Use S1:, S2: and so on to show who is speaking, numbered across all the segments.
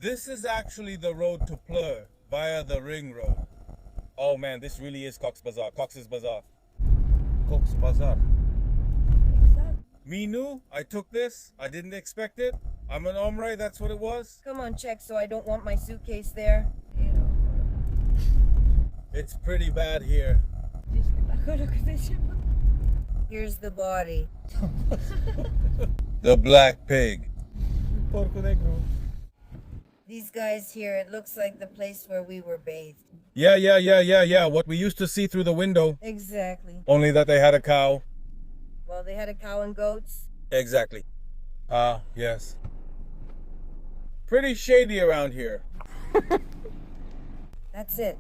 S1: This is actually the road to Cluj via the ring road. Oh man, this really is Cox's Bazaar. Cox's Bazaar. Cox's Bazaar. Me new. I took this. I didn't expect it. I'm an hombre. That's what it was.
S2: Come on, check, so I don't want my suitcase there.
S1: It's pretty bad here.
S2: Here's the body.
S1: The black pig.
S2: These guys here, it looks like the place where we were bathed.
S1: Yeah. What we used to see through the window.
S2: Exactly.
S1: Only that they had a cow.
S2: Well, they had a cow and goats.
S1: Exactly. Yes. Pretty shady around here.
S2: That's it.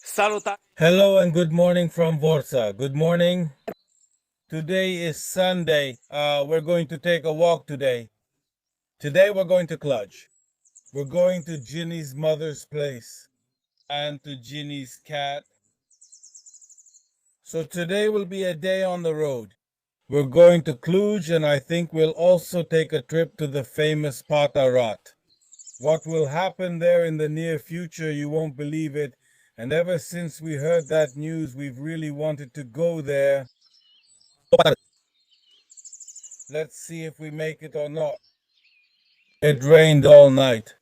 S1: Saluta. Hello and good morning from Warsaw. Good morning. Today is Sunday. We're going to take a walk today. Today we're going to Cluj. We're going to Ginny's mother's place and to Ginny's cat. So today will be a day on the road. We're going to Cluj, and I think we'll also take a trip to the famous Pata Rât. What will happen there in the near future, you won't believe it. And ever since we heard that news, we've really wanted to go there. Let's see if we make it or not. It rained all night.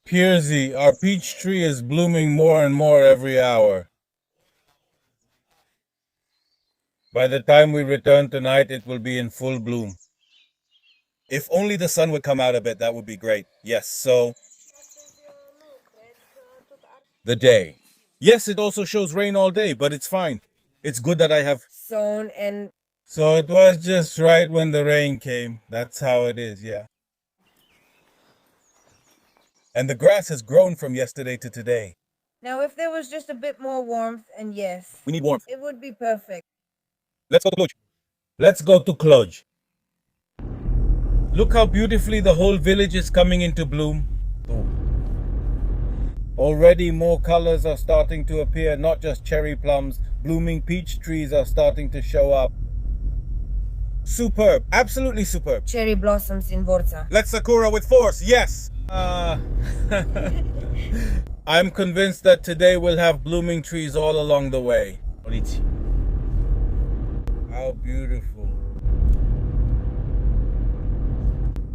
S1: Piercy, our peach tree is blooming more and more every hour. By the time we return tonight, it will be in full bloom. If only the sun would come out a bit, that would be great. Yes, so the day. Yes, it also shows rain all day, but it's fine. It's good that I have
S2: Sown and...
S1: So it was just right when the rain came. That's how it is, yeah. And the grass has grown from yesterday to today.
S2: Now, if there was just a bit more warmth, and yes,
S1: We need warmth.
S2: it would be perfect.
S1: Let's go to Cluj. Let's go to Cluj. Look how beautifully the whole village is coming into bloom. Already more colors are starting to appear, not just cherry plums. Blooming peach trees are starting to show up. Superb, absolutely superb.
S2: Cherry blossoms in Warsaw.
S1: Let's Sakura with force, yes. I'm convinced that today we'll have blooming trees all along the way. How beautiful.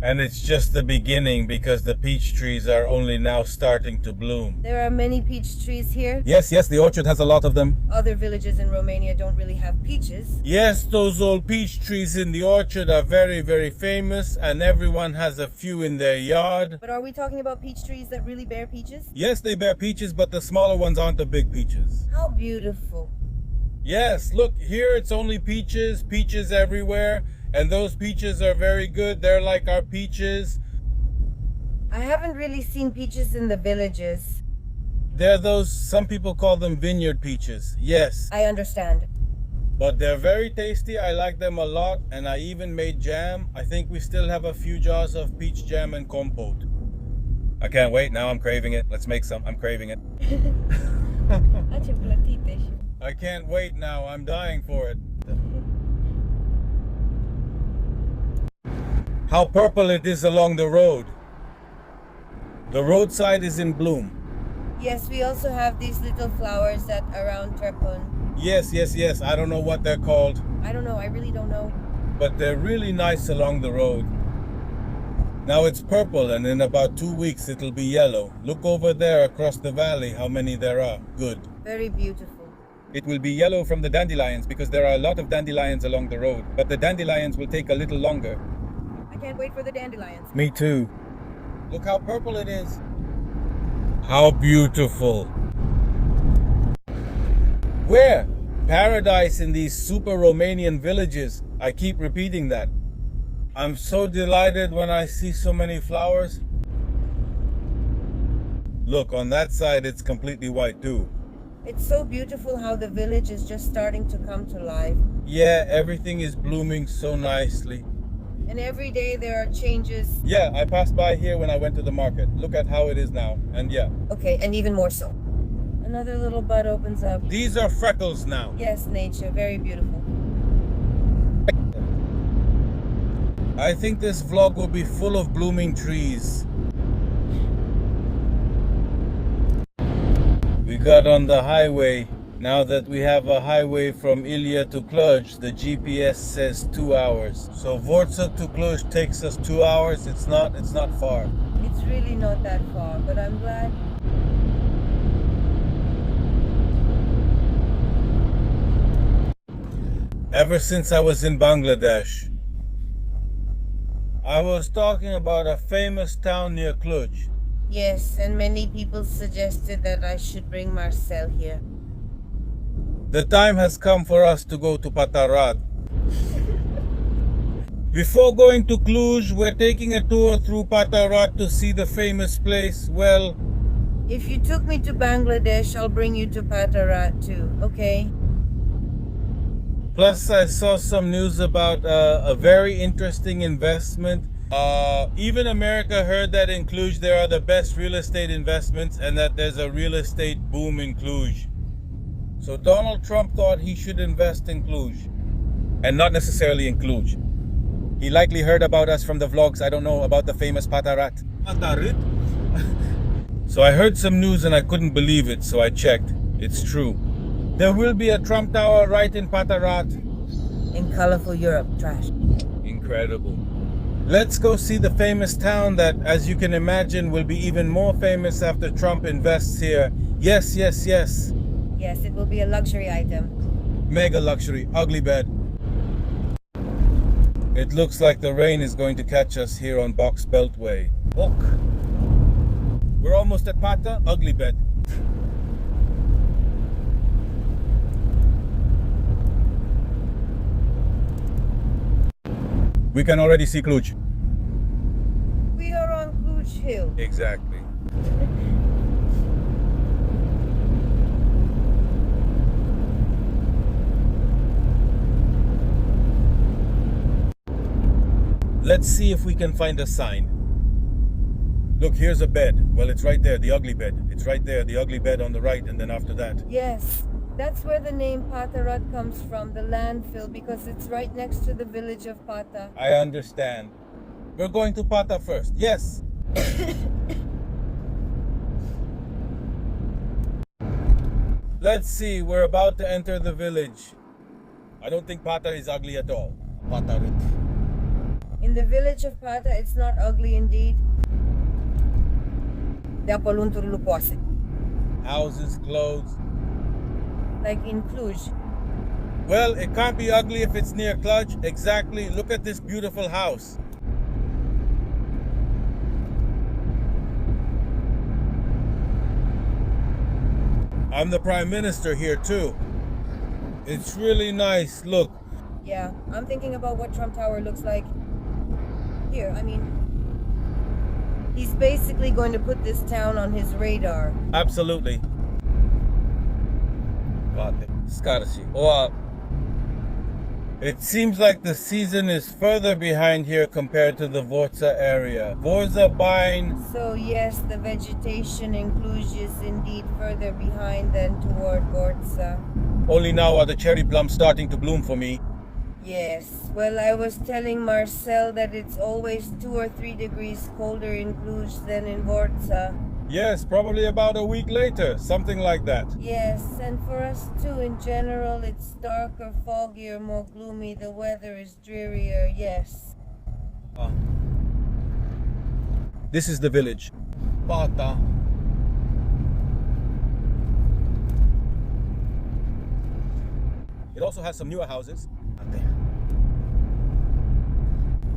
S1: And it's just the beginning because the peach trees are only now starting to bloom.
S2: There are many peach trees here.
S1: Yes, the orchard has a lot of them.
S2: Other villages in Romania don't really have peaches.
S1: Yes, those old peach trees in the orchard are very, very famous, and everyone has a few in their yard.
S2: But are we talking about peach trees that really bear peaches?
S1: Yes, they bear peaches, but the smaller ones aren't the big peaches.
S2: How beautiful.
S1: Yes, look, here it's only peaches everywhere. And those peaches are very good. They're like our peaches.
S2: I haven't really seen peaches in the villages.
S1: They're those, some people call them vineyard peaches. Yes.
S2: I understand.
S1: But they're very tasty. I like them a lot. And I even made jam. I think we still have a few jars of peach jam and compote. I can't wait. Now I'm craving it. Let's make some. I'm craving it. I can't wait now. I'm dying for it. How purple it is along the road. The roadside is in bloom.
S2: Yes, we also have these little flowers that around Trepon.
S1: Yes. I don't know what they're called.
S2: I don't know. I really don't know.
S1: But they're really nice along the road. Now it's purple, and in about 2 weeks it'll be yellow. Look over there across the valley how many there are. Good.
S2: Very beautiful.
S1: It will be yellow from the dandelions because there are a lot of dandelions along the road. But the dandelions will take a little longer.
S2: Can't wait for the dandelions.
S1: Me too. Look how purple it is. How beautiful. Where? Paradise in these super Romanian villages. I keep repeating that. I'm so delighted when I see so many flowers. Look, on that side it's completely white too.
S2: It's so beautiful how the village is just starting to come to life.
S1: Yeah, everything is blooming so nicely.
S2: And every day there are changes.
S1: Yeah, I passed by here when I went to the market. Look at how it is now. And yeah.
S2: Okay, and even more so. Another little bud opens up.
S1: These are freckles now.
S2: Yes, nature. Very beautiful.
S1: I think this vlog will be full of blooming trees. We got on the highway. Now that we have a highway from Ilya to Cluj, the GPS says 2 hours. So Vorza to Cluj takes us 2 hours. It's not far.
S2: It's really not that far, but I'm glad.
S1: Ever since I was in Bangladesh, I was talking about a famous town near Cluj.
S2: Yes, and many people suggested that I should bring Marcel here.
S1: The time has come for us to go to Pata Rât. Before going to Cluj, we're taking a tour through Pata Rât to see the famous place. Well,
S2: if you took me to Bangladesh, I'll bring you to Pata Rât too, okay?
S1: Plus, I saw some news about a very interesting investment. Even America heard that in Cluj there are the best real estate investments and that there's a real estate boom in Cluj. So Donald Trump thought he should invest in Cluj. And not necessarily in Cluj. He likely heard about us from the vlogs, I don't know, about the famous Pata Rât. Pata Rât? So I heard some news and I couldn't believe it, so I checked. It's true. There will be a Trump Tower right in Pata Rât.
S2: In colorful Europe, trash.
S1: Incredible. Let's go see the famous town that, as you can imagine, will be even more famous after Trump invests here. Yes, yes, yes.
S2: Yes, it will be a luxury item.
S1: Mega luxury, ugly bed. It looks like the rain is going to catch us here on Box Beltway. Look. We're almost at Pata, ugly bed. We can already see Cluj.
S2: We are on Cluj Hill.
S1: Exactly. Let's see if we can find a sign. Look, here's a bed. Well, it's right there, the ugly bed. It's right there, the ugly bed on the right, and then after that.
S2: Yes, that's where the name Pata Rât comes from, the landfill, because it's right next to the village of Pata.
S1: I understand. We're going to Pata first. Yes. Let's see, we're about to enter the village. I don't think Pata is ugly at all. Pata Rât.
S2: In the village of Pata, it's not ugly indeed. De-apă lunturi lupoase.
S1: Houses, clothes.
S2: Like in Cluj.
S1: Well, it can't be ugly if it's near Cluj. Exactly. Look at this beautiful house. I'm the Prime Minister here too. It's really nice. Look.
S2: Yeah, I'm thinking about what Trump Tower looks like. Here, I mean, he's basically going to put this town on his radar.
S1: Absolutely. It seems like the season is further behind here compared to the Vorza area. Vorza bine.
S2: So yes, the vegetation in Cluj is indeed further behind than toward Vorza.
S1: Only now are the cherry plums starting to bloom for me.
S2: Yes, well, I was telling Marcel that it's always 2 or 3 degrees colder in Cluj than in Vorza.
S1: Yes, probably about a week later, something like that.
S2: Yes, and for us too, in general, it's darker, foggier, more gloomy, the weather is drearier, yes.
S1: This is the village. Pata. It also has some newer houses.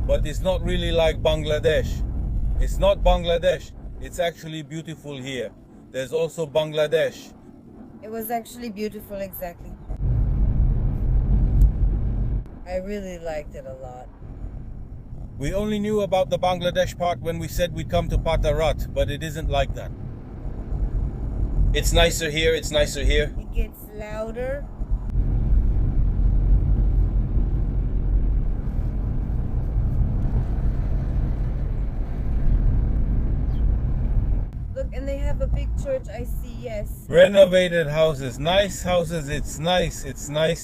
S1: But it's not really like Bangladesh. It's not Bangladesh. It's actually beautiful here. There's also Bangladesh.
S2: It was actually beautiful, exactly. I really liked it a lot.
S1: We only knew about the Bangladesh part when we said we'd come to Pata Rât, but it isn't like that. It's nicer here, it's nicer here.
S2: It gets louder. Look, and they have a big church, I see, yes.
S1: Renovated houses, it's nice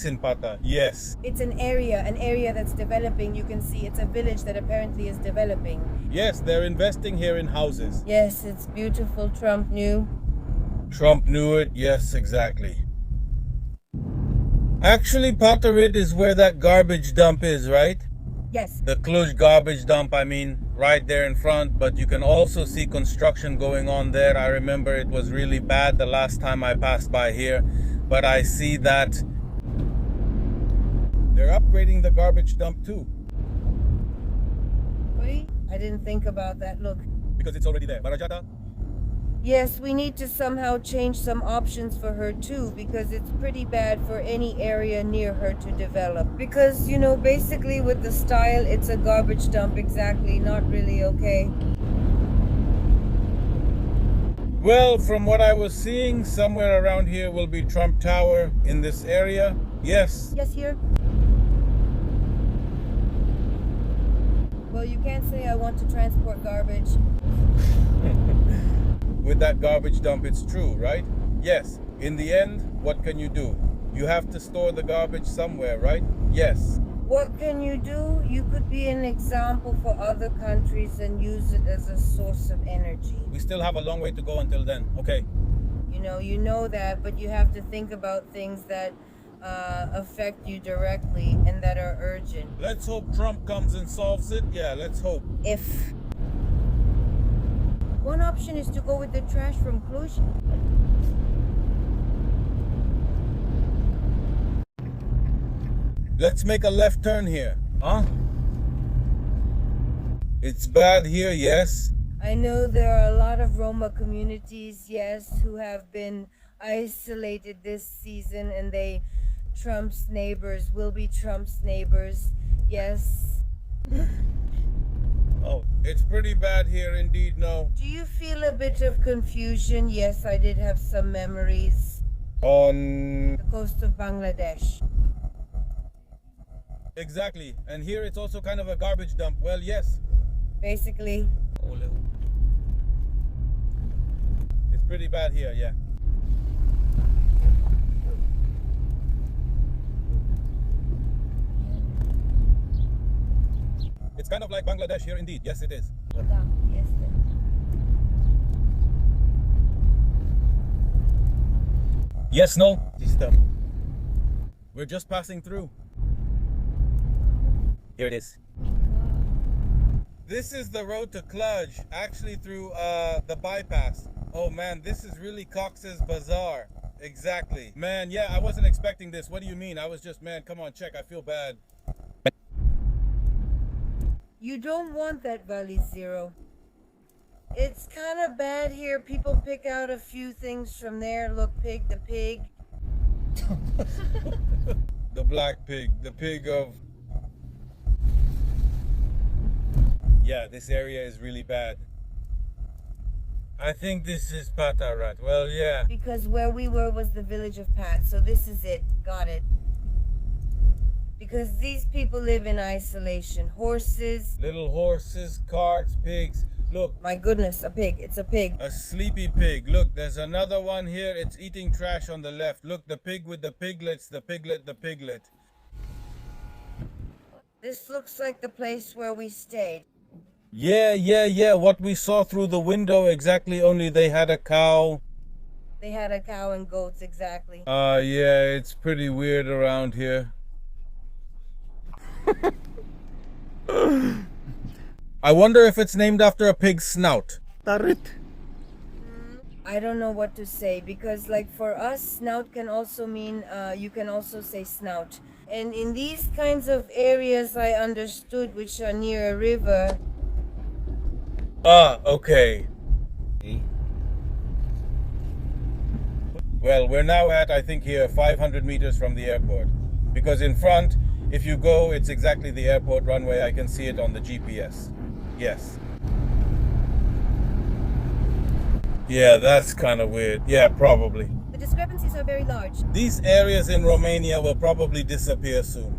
S1: in Pata, yes.
S2: It's an area that's developing, you can see. It's a village that apparently is developing.
S1: Yes, they're investing here in houses.
S2: Yes, it's beautiful, Trump knew.
S1: Trump knew it. Yes, exactly. Actually, Pata Rât is where that garbage dump is, right?
S2: Yes.
S1: The Cluj garbage dump, I mean, right there in front. But you can also see construction going on there. I remember it was really bad the last time I passed by here. But I see that they're upgrading the garbage dump too.
S2: Wait, I didn't think about that. Look.
S1: Because it's already there. Barajata?
S2: Yes, we need to somehow change some options for her too, because it's pretty bad for any area near her to develop. Because, you know, basically with the style, it's a garbage dump exactly, not really okay.
S1: Well, from what I was seeing, somewhere around here will be Trump Tower in this area. Yes.
S2: Yes, here. Well, you can't say I want to transport garbage.
S1: With that garbage dump, it's true, right? Yes. In the end, what can you do? You have to store the garbage somewhere, right? Yes.
S2: What can you do? You could be an example for other countries and use it as a source of energy.
S1: We still have a long way to go until then. Okay.
S2: You know that, but you have to think about things that affect you directly and that are urgent.
S1: Let's hope Trump comes and solves it. Yeah, let's hope.
S2: If one option is to go with the trash from Cluj.
S1: Let's make a left turn here. Huh? It's bad here, yes.
S2: I know there are a lot of Roma communities, yes, who have been isolated this season, and Trump's neighbors will be Trump's neighbors, yes.
S1: Oh, it's pretty bad here indeed, no.
S2: Do you feel a bit of confusion? Yes, I did have some memories.
S1: On
S2: The coast of Bangladesh.
S1: exactly. And here it's also kind of a garbage dump. Well, yes.
S2: Basically.
S1: It's pretty bad here, yeah. It's kind of like Bangladesh here indeed. Yes, it is.
S2: Yes.
S1: Yes, no. System. We're just passing through. Here it is. This is the road to Cluj, actually through the bypass. Oh man, this is really Cox's Bazaar. Exactly. Man, yeah, I wasn't expecting this. What do you mean? I was just, man, come on, check. I feel bad.
S2: You don't want that Valley Zero. It's kind of bad here. People pick out a few things from there. Look, pig, the pig.
S1: The black pig, the pig of... Yeah, this area is really bad. I think this is Pata Rât. Well, yeah.
S2: Because where we were was the village of Pat, so this is it. Got it. Because these people live in isolation. Horses.
S1: Little horses, carts, pigs. Look.
S2: My goodness, a pig. It's a pig.
S1: A sleepy pig. Look, there's another one here. It's eating trash on the left. Look, the pig with the piglets, the piglet, the piglet.
S2: This looks like the place where we stayed.
S1: Yeah. What we saw through the window, exactly, only they had a cow.
S2: They had a cow and goats, exactly.
S1: Yeah, it's pretty weird around here. I wonder if it's named after a pig's snout.
S2: I don't know what to say, because like for us, snout can also mean, you can also say snout. And in these kinds of areas I understood, which are near a river.
S1: Okay. Well, we're now at, I think here, 500 meters from the airport. Because in front, if you go, it's exactly the airport runway. I can see it on the GPS. Yes. Yeah, that's kind of weird. Yeah, probably.
S2: The discrepancies are very large.
S1: These areas in Romania will probably disappear soon.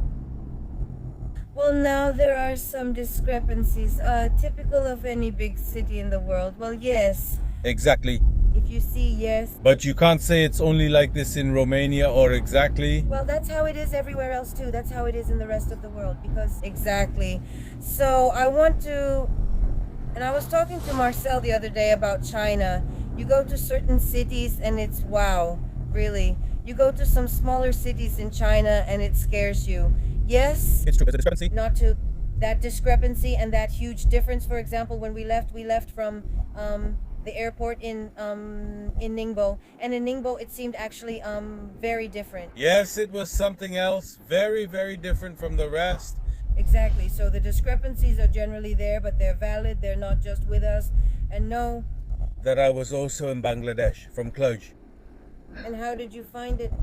S2: Well, now there are some discrepancies, typical of any big city in the world. Well, yes.
S1: Exactly.
S2: If you see, yes.
S1: But you can't say it's only like this in Romania or exactly.
S2: Well, that's how it is everywhere else too. That's how it is in the rest of the world, because exactly. So I want to, and I was talking to Marcel the other day about China. You go to certain cities and it's wow, really. You go to some smaller cities in China and it scares you. Yes,
S1: It's true. There's a discrepancy.
S2: not to that discrepancy and that huge difference. For example, when we left from the airport in Ningbo, and in Ningbo it seemed actually very different.
S1: Yes, it was something else, very, very different from the rest.
S2: Exactly. So the discrepancies are generally there, but they're valid. They're not just with us. And no.
S1: That I was also in Bangladesh from Cluj.
S2: And how did you find it?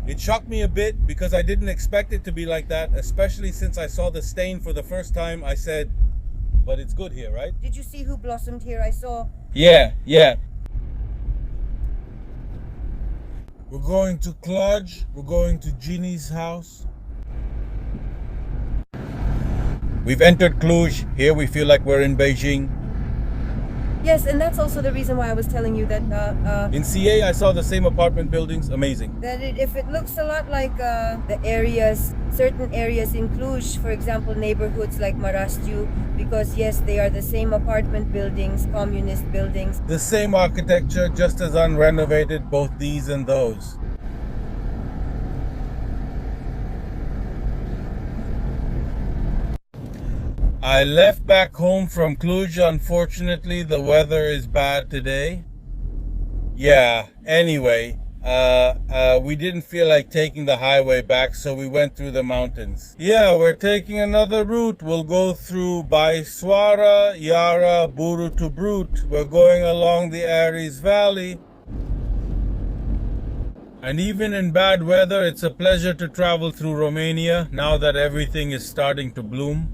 S1: It shocked me a bit because I didn't expect it to be like that, especially since I saw the stain for the first time. I said, but it's good here, right?
S2: Did you see who blossomed here? I saw.
S1: Yeah. We're going to Cluj. We're going to Ginny's house. We've entered Cluj. Here we feel like we're in Beijing.
S2: Yes, and that's also the reason why I was telling you that
S1: In CA, I saw the same apartment buildings. Amazing.
S2: that if it looks a lot like the areas, certain areas in Cluj, for example, neighborhoods like Marastiu, because yes, they are the same apartment buildings, communist buildings.
S1: The same architecture, just as unrenovated, both these and those. I left back home from Cluj. Unfortunately, the weather is bad today. Yeah, anyway, we didn't feel like taking the highway back, so we went through the mountains. Yeah, we're taking another route. We'll go through Baiswara, Yara, Buru to Brut. We're going along the Aries Valley. And even in bad weather, it's a pleasure to travel through Romania now that everything is starting to bloom.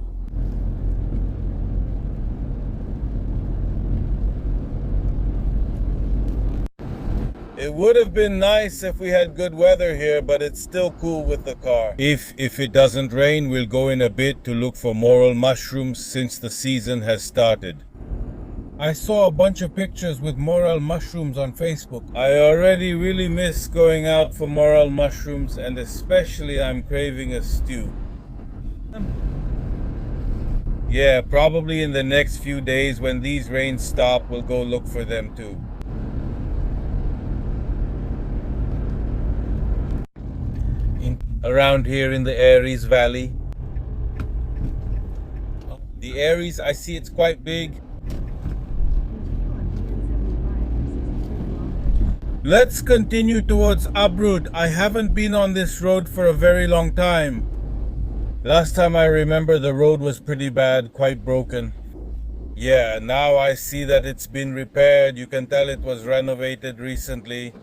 S1: It would have been nice if we had good weather here, but it's still cool with the car. If it doesn't rain, we'll go in a bit to look for morel mushrooms since the season has started. I saw a bunch of pictures with morel mushrooms on Facebook. I already really miss going out for morel mushrooms, and especially I'm craving a stew. Yeah, probably in the next few days when these rains stop, we'll go look for them too. Around here in the Aries Valley. The Aries, I see it's quite big. Let's continue towards Abrud. I haven't been on this road for a very long time. Last time I remember the road was pretty bad, quite broken. Yeah, now I see that it's been repaired. You can tell it was renovated recently.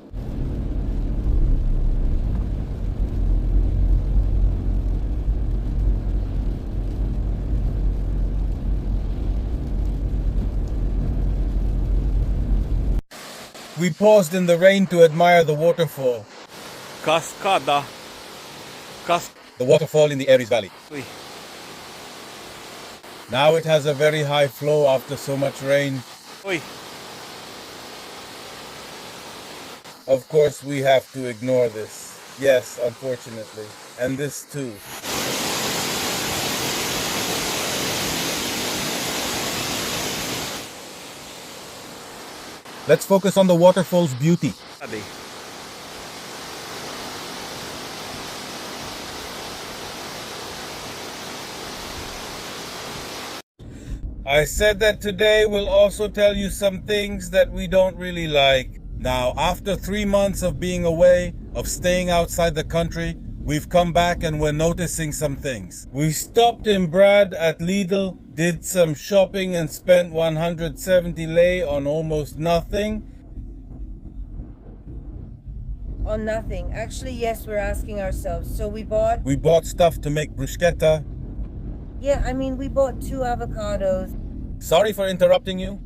S1: We paused in the rain to admire the waterfall.
S3: Cascada.
S1: The waterfall in the Aries Valley.
S3: Ui.
S1: Now it has a very high flow after so much rain.
S3: Ui.
S1: Of course, we have to ignore this. Yes, unfortunately. And this too. Let's focus on the waterfall's beauty.
S3: Adi.
S1: I said that today we'll also tell you some things that we don't really like. Now, after 3 months of being away, of staying outside the country, we've come back and we're noticing some things. We stopped in Brad at Lidl, did some shopping and spent 170 lei on almost nothing.
S2: On nothing. Actually, yes, we're asking ourselves. So we bought
S1: stuff to make bruschetta.
S2: Yeah, I mean, we bought 2 avocados,
S1: Sorry for interrupting you.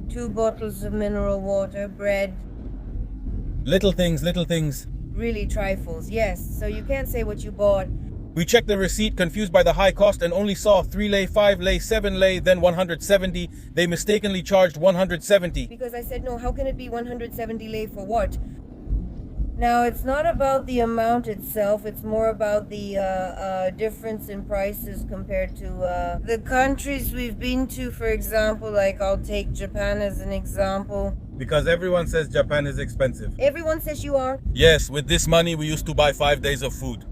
S2: 2 bottles of mineral water, bread.
S1: Little things.
S2: Really trifles, yes. So you can't say what you bought.
S1: We checked the receipt, confused by the high cost, and only saw 3 lei, 5 lei, 7 lei, then 170. They mistakenly charged 170.
S2: Because I said, no, how can it be 170 lei for what? Now, it's not about the amount itself, it's more about the difference in prices compared to the countries we've been to. For example, like I'll take Japan as an example.
S1: Because everyone says Japan is expensive.
S2: Everyone says you are.
S1: Yes, with this money we used to buy 5 days of food.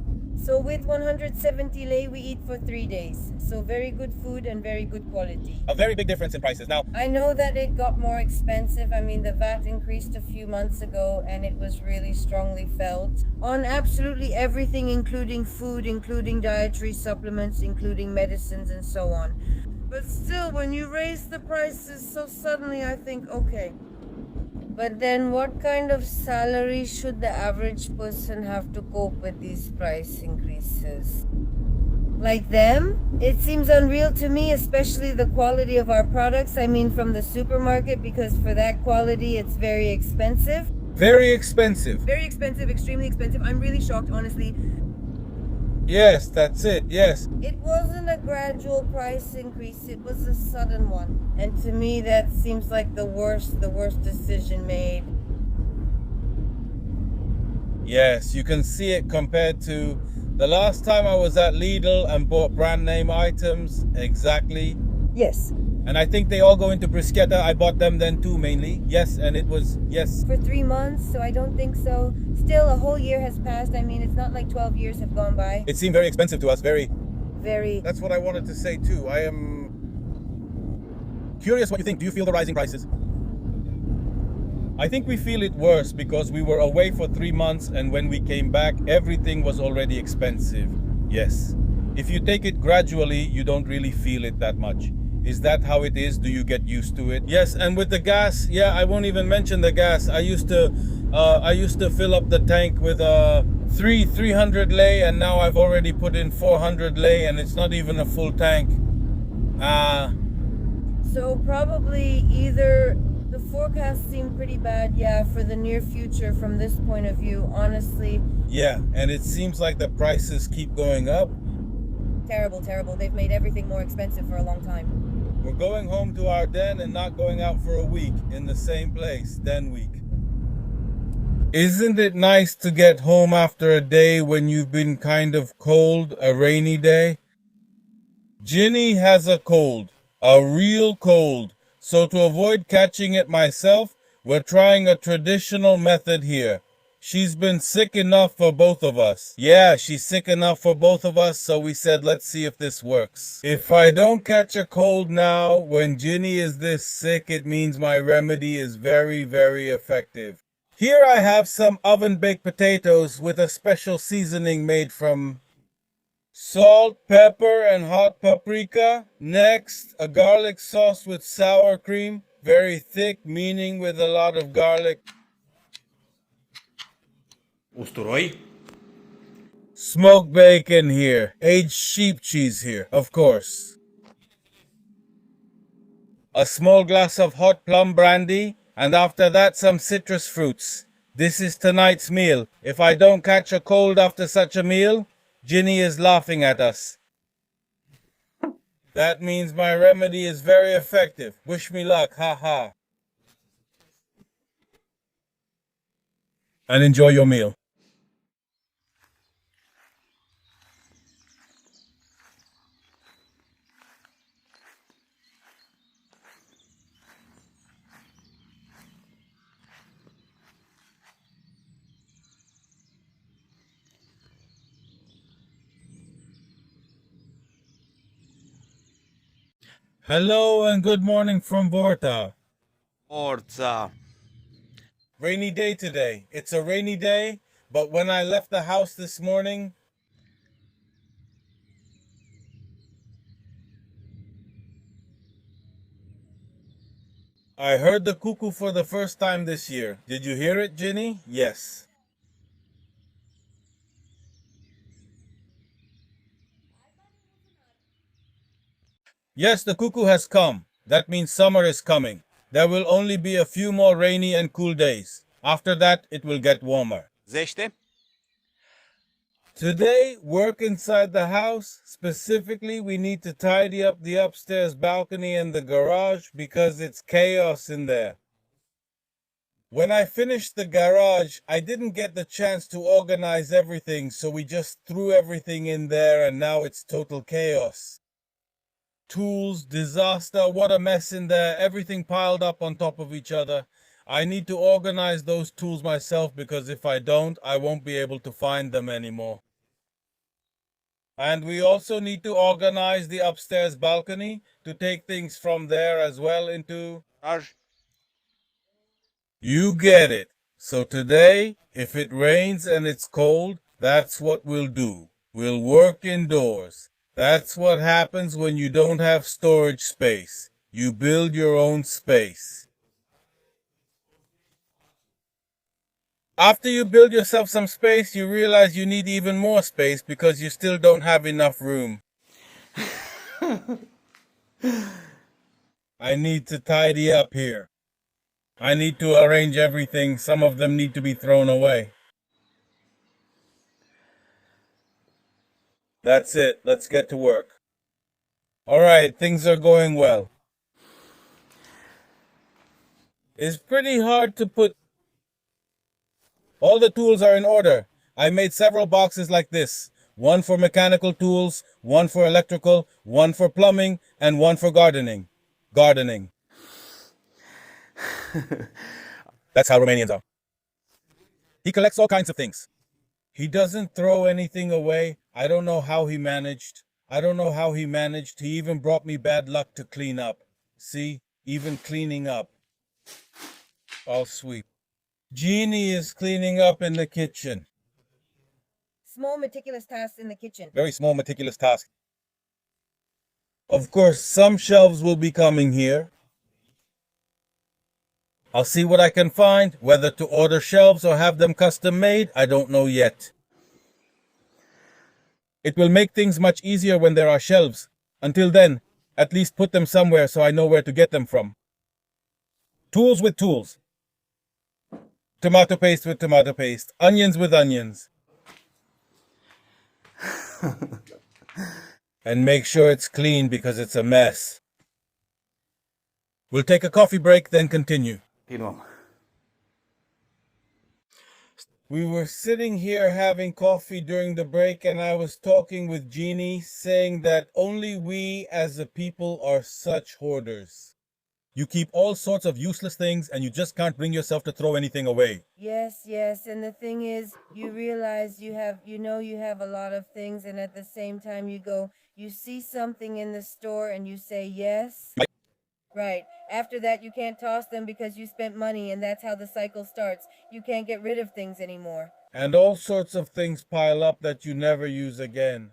S2: So with 170 lei, we eat for 3 days. So very good food and very good quality.
S1: A very big difference in prices. Now,
S2: I know that it got more expensive. I mean, the VAT increased a few months ago and it was really strongly felt on absolutely everything, including food, including dietary supplements, including medicines and so on. But still, when you raise the prices so suddenly, I think, okay. But then what kind of salary should the average person have to cope with these price increases? Like them? It seems unreal to me, especially the quality of our products. I mean, from the supermarket, because for that quality, it's very expensive.
S1: very expensive.
S2: Very expensive, extremely expensive. I'm really shocked, honestly.
S1: Yes, that's it. Yes.
S2: It wasn't a gradual price increase, it was a sudden one. And to me, that seems like the worst decision made.
S1: Yes, you can see it compared to the last time I was at Lidl and bought brand name items. Exactly.
S2: Yes.
S1: And I think they all go into bruschetta. I bought them then too, mainly. Yes, and it was, yes.
S2: For 3 months, so I don't think so. Still, a whole year has passed. I mean, it's not like 12 years have gone by.
S1: It seemed very expensive to us, very.
S2: That's
S1: what I wanted to say too. I am curious what you think. Do you feel the rising prices? I think we feel it worse because we were away for 3 months and when we came back, everything was already expensive. Yes. If you take it gradually, you don't really feel it that much. Is that how it is? Do you get used to it? Yes, and with the gas, yeah, I won't even mention the gas. I used to fill up the tank with 300 lei, and now I've already put in 400 lei, and it's not even a full tank.
S2: So probably either the forecasts seem pretty bad, yeah, for the near future from this point of view, honestly.
S1: Yeah, and it seems like the prices keep going up.
S2: Terrible, terrible. They've made everything more expensive for a long time.
S1: We're going home to our den and not going out for a week in the same place, den week. Isn't it nice to get home after a day when you've been kind of cold, a rainy day? Ginny has a cold, a real cold. So to avoid catching it myself, we're trying a traditional method here. She's been sick enough for both of us. Yeah, she's sick enough for both of us, so we said let's see if this works. If I don't catch a cold now, when Ginny is this sick, it means my remedy is very, very effective. Here I have some oven-baked potatoes with a special seasoning made from salt, pepper, and hot paprika. Next, a garlic sauce with sour cream. Very thick, meaning with a lot of garlic.
S3: Usturoi.
S1: Smoked bacon here. Aged sheep cheese here, of course. A small glass of hot plum brandy. And after that, some citrus fruits. This is tonight's meal. If I don't catch a cold after such a meal, Ginny is laughing at us. That means my remedy is very effective. Wish me luck, ha ha. And enjoy your meal. Hello and good morning from Vorta.
S3: Forza.
S1: Rainy day today. It's a rainy day, but when I left the house this morning, I heard the cuckoo for the first time this year. Did you hear it, Ginny? Yes. Yes, the cuckoo has come. That means summer is coming. There will only be a few more rainy and cool days. After that, it will get warmer.
S3: Zește.
S1: Today, work inside the house. Specifically, we need to tidy up the upstairs balcony and the garage because it's chaos in there. When I finished the garage, I didn't get the chance to organize everything, so we just threw everything in there and now it's total chaos. Tools, disaster, what a mess in there, everything piled up on top of each other. I need to organize those tools myself because if I don't, I won't be able to find them anymore. And we also need to organize the upstairs balcony to take things from there as well into... You get it. So today, if it rains and it's cold, that's what we'll do. We'll work indoors. That's what happens when you don't have storage space. You build your own space. After you build yourself some space, you realize you need even more space because you still don't have enough room. I need to tidy up here. I need to arrange everything. Some of them need to be thrown away. That's it. Let's get to work. All right, things are going well. It's pretty hard to put... All the tools are in order. I made several boxes like this. One for mechanical tools, one for electrical, one for plumbing, and one for gardening. Gardening. That's how Romanians are. He collects all kinds of things. He doesn't throw anything away. I don't know how he managed. He even brought me bad luck to clean up. See, even cleaning up. I'll sweep. Jeannie is cleaning up in the kitchen.
S2: Small, meticulous tasks in the kitchen.
S1: Very small, meticulous task. Of course, some shelves will be coming here. I'll see what I can find. Whether to order shelves or have them custom made, I don't know yet. It will make things much easier when there are shelves. Until then, at least put them somewhere so I know where to get them from. Tools with tools. Tomato paste with tomato paste. Onions with onions. And make sure it's clean because it's a mess. We'll take a coffee break, then continue. We were sitting here having coffee during the break and I was talking with Jeannie, saying that only we as a people are such hoarders. You keep all sorts of useless things and you just can't bring yourself to throw anything away.
S2: Yes, and the thing is, you realize you have a lot of things, and at the same time you see something in the store and you say yes. Right. After that, you can't toss them because you spent money, and that's how the cycle starts. You can't get rid of things anymore.
S1: And all sorts of things pile up that you never use again.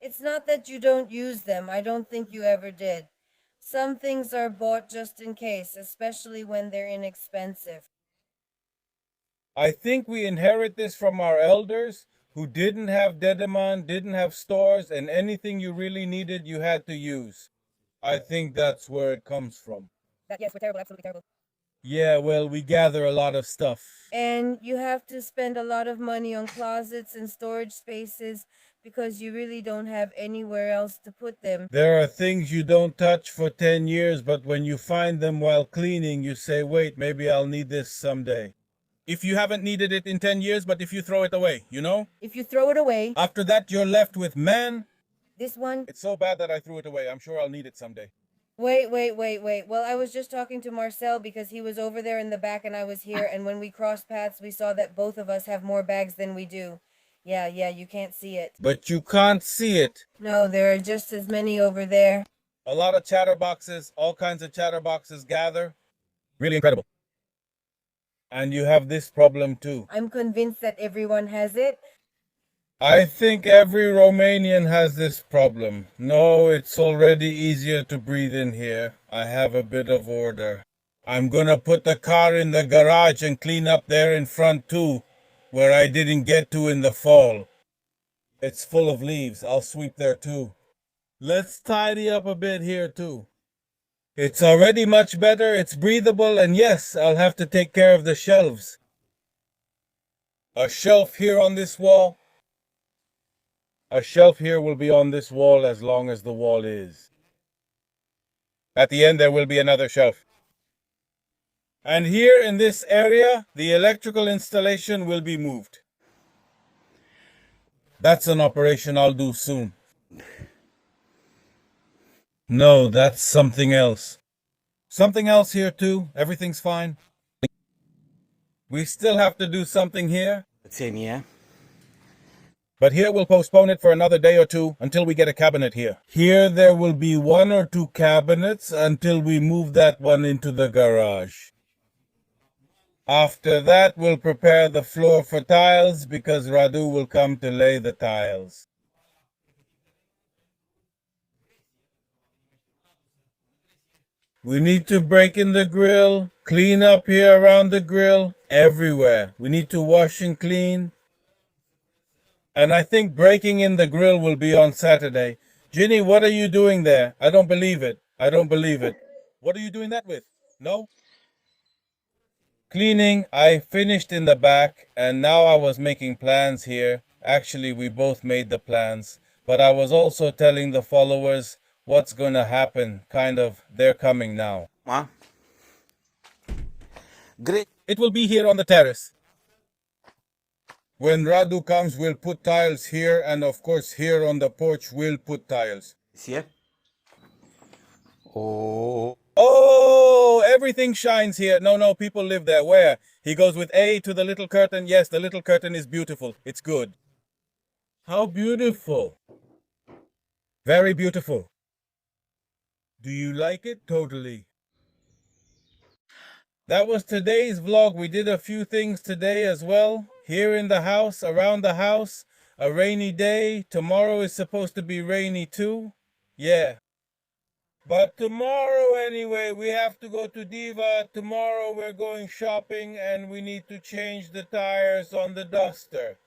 S2: It's not that you don't use them. I don't think you ever did. Some things are bought just in case, especially when they're inexpensive.
S1: I think we inherit this from our elders who didn't have Dedeman, didn't have stores, and anything you really needed you had to use. I think that's where it comes from.
S2: Yes, we're terrible, absolutely terrible.
S1: Yeah, well, we gather a lot of stuff.
S2: And you have to spend a lot of money on closets and storage spaces because you really don't have anywhere else to put them.
S1: There are things you don't touch for 10 years, but when you find them while cleaning, you say, wait, maybe I'll need this someday. If you haven't needed it in 10 years, but if you throw it away, you know?
S2: If you throw it away.
S1: After that, you're left with, man,
S2: this one?
S1: It's so bad that I threw it away. I'm sure I'll need it someday.
S2: Wait. Well, I was just talking to Marcel because he was over there in the back and I was here, and when we crossed paths, we saw that both of us have more bags than we do. Yeah, you can't see it.
S1: But you can't see it.
S2: No, there are just as many over there.
S1: A lot of chatterboxes, all kinds of chatterboxes gather. Really incredible. And you have this problem too.
S2: I'm convinced that everyone has it.
S1: I think every Romanian has this problem. No, it's already easier to breathe in here. I have a bit of order. I'm gonna put the car in the garage and clean up there in front too, where I didn't get to in the fall. It's full of leaves. I'll sweep there too. Let's tidy up a bit here too. It's already much better. It's breathable, and yes, I'll have to take care of the shelves. A shelf here on this wall. A shelf here will be on this wall as long as the wall is. At the end, there will be another shelf. And here in this area, the electrical installation will be moved. That's an operation I'll do soon. No, that's something else. Something else here too. Everything's fine. We still have to do something here.
S3: Țenie.
S1: But here we'll postpone it for another day or two until we get a cabinet here. Here there will be 1 or 2 cabinets until we move that one into the garage. After that, we'll prepare the floor for tiles because Radu will come to lay the tiles. We need to break in the grill, clean up here around the grill, everywhere. We need to wash and clean. And I think breaking in the grill will be on Saturday. Ginny, what are you doing there? I don't believe it. I don't believe it. What are you doing that with? No? Cleaning, I finished in the back, and now I was making plans here. Actually, we both made the plans. But I was also telling the followers what's going to happen. Kind of, they're coming now.
S3: Ma? Great.
S1: It will be here on the terrace. When Radu comes, we'll put tiles here, and of course here on the porch we'll put tiles.
S3: Sie? Oh.
S1: Oh, everything shines here. No, people live there. Where? He goes with A to the little curtain. Yes, the little curtain is beautiful. It's good. How beautiful. Very beautiful. Do you like it? Totally. That was today's vlog. We did a few things today as well. Here in the house, around the house. A rainy day. Tomorrow is supposed to be rainy too. Yeah. But tomorrow anyway, we have to go to Diva. Tomorrow we're going shopping and we need to change the tires on the duster.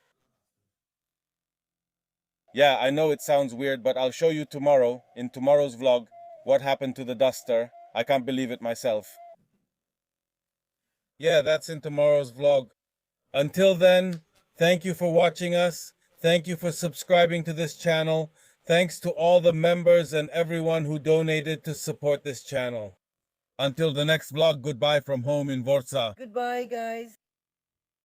S1: Yeah, I know it sounds weird, but I'll show you tomorrow, in tomorrow's vlog, what happened to the duster. I can't believe it myself. Yeah, that's in tomorrow's vlog. Until then, thank you for watching us. Thank you for subscribing to this channel. Thanks to all the members and everyone who donated to support this channel. Until the next vlog, goodbye from home in Vorza.
S2: Goodbye, guys.